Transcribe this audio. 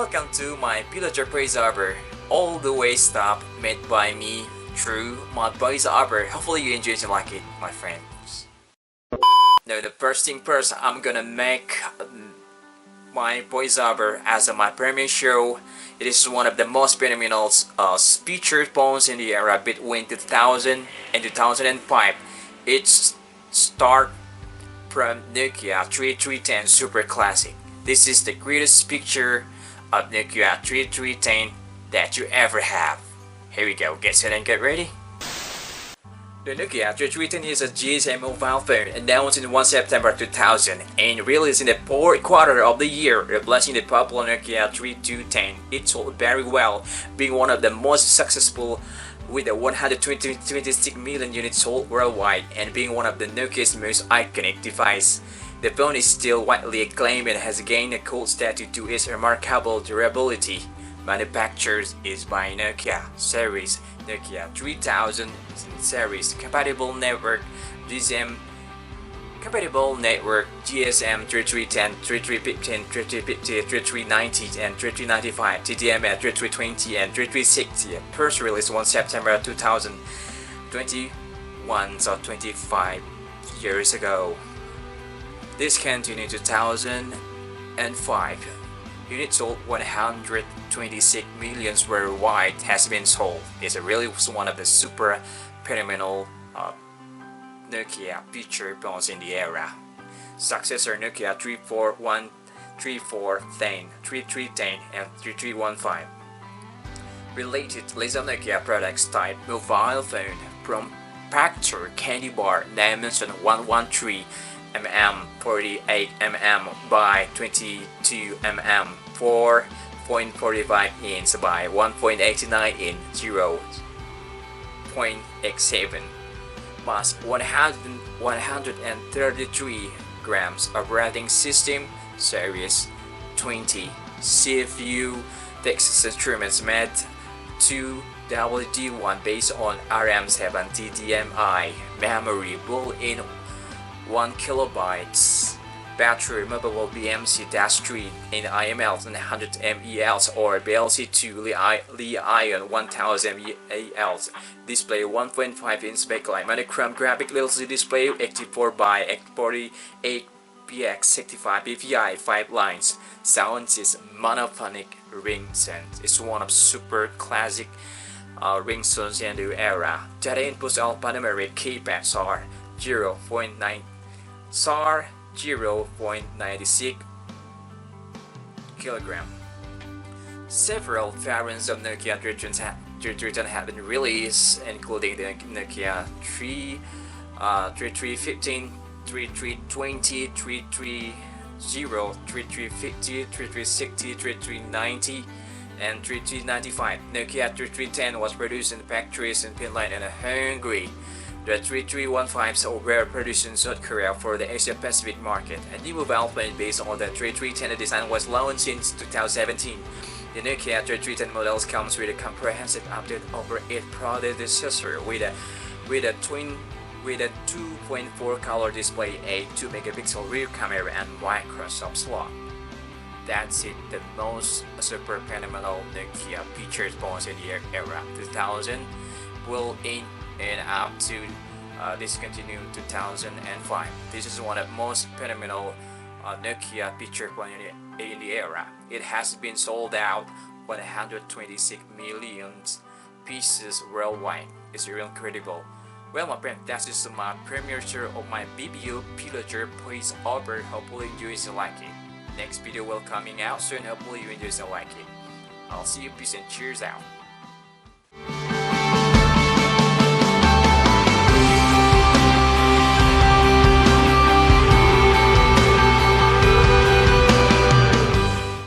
welcome to my pillager voiceover, all the way stop made by me through my voiceover. Hopefully you enjoy and like it, my friends. Now the first thing first, I'm gonna make my voiceover as my premiere show. It is one of the most phenomenal featured phones in the era between 2000 and 2005. It's start from Nokia 3310 Super Classic. This is the greatest picture of Nokia 3310 that you ever have. Here we go, get set and get ready. The Nokia 3310 is a GSM mobile phone announced in 1 September 2000 and released in the fourth quarter of the year, replacing the popular Nokia 3210. It sold very well, being one of the most successful with a 126 million units sold worldwide and being one of the Nokia's most iconic devices. The phone is still widely acclaimed and has gained a cult status due to its remarkable durability. Manufactured is by Nokia series, Nokia 3000 series, compatible network GSM 3310, 3315, 3350, 3390 and 3395, TDMA 3320 and 3360. First released 1 September 2021, so 25 years ago. Discontinued 2005. Units sold 126 million worldwide has been sold. It's really one of the super phenomenal Nokia feature phones in the era. Successor Nokia 341, 3410, 3310 and 3315. Related list of Nokia products type mobile phone from factor candy bar dimension 113 mm, 48 mm by 22 mm, 4.45 inch by 1.89 inch, 0.87. Mass 133 grams. Operating system series 20. CPU Texas Instruments MET 2 WD1 based on RM7 TDMI. Memory built-in 1 kilobytes. Battery removable BMC-3 in IML 100 mAh or BLC2 Li-ion 1000 mAh. Display 1.5 inch backlight monochrome graphic LCD display 84 by 48 px 65 ppi 5 lines. Sound is monophonic ringtone. It's one of super classic ringtones in the era. Data inputs alphanumeric keypads are 0.96 kilogram. Several variants of Nokia 3310 have been released, including the Nokia 3315, 3320, 330, 3350, 3360, 3390, and 3395. Nokia 3310 was produced in factories in Finland and Hungary. The 3315s were produced in South Korea for the Asia Pacific market. A new mobile phone based on the 3310 design was launched in 2017. The Nokia 3310 models comes with a comprehensive update over its predecessor with a 2.4 color display, a 2 megapixel rear camera, and Microsoft slot. That's it, the most super phenomenal Nokia featured phones in the era 2000 will in and up to discontinued 2005. This is one of the most phenomenal Nokia feature phone in the era. It has been sold out 126 million pieces worldwide. It's really incredible. Well, my friend, that is my premiere show of my BBO pillager voiceover. Hopefully you enjoy and like it. Next video will coming out soon. Hopefully you enjoy and like it. I'll see you. Peace and cheers out.